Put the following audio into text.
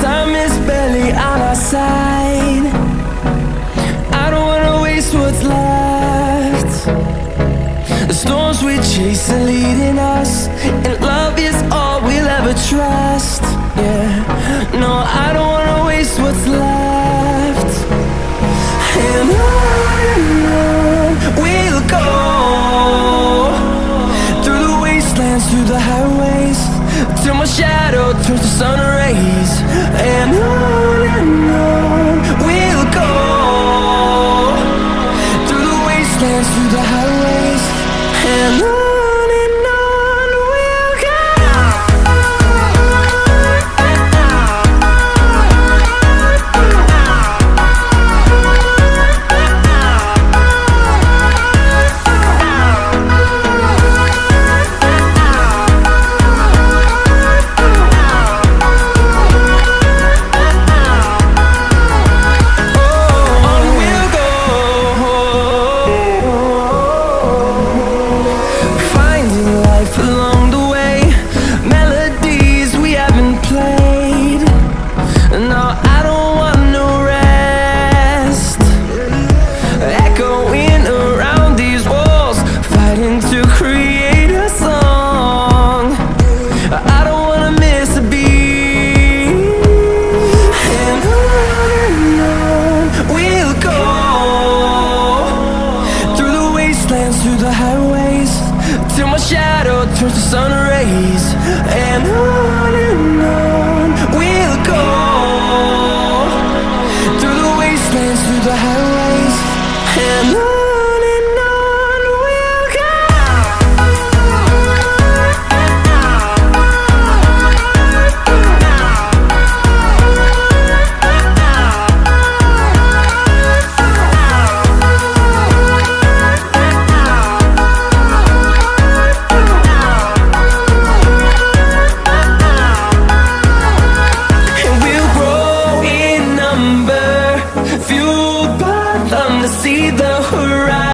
time is barely on our side. I don't wanna waste what's left. The storms we chase are leading us, and love is all we'll ever trust. Yeah, no, I don't wanna waste what's left. And on we'll go, through the wastelands, through the highways, till my shadow turns to sun rays. And on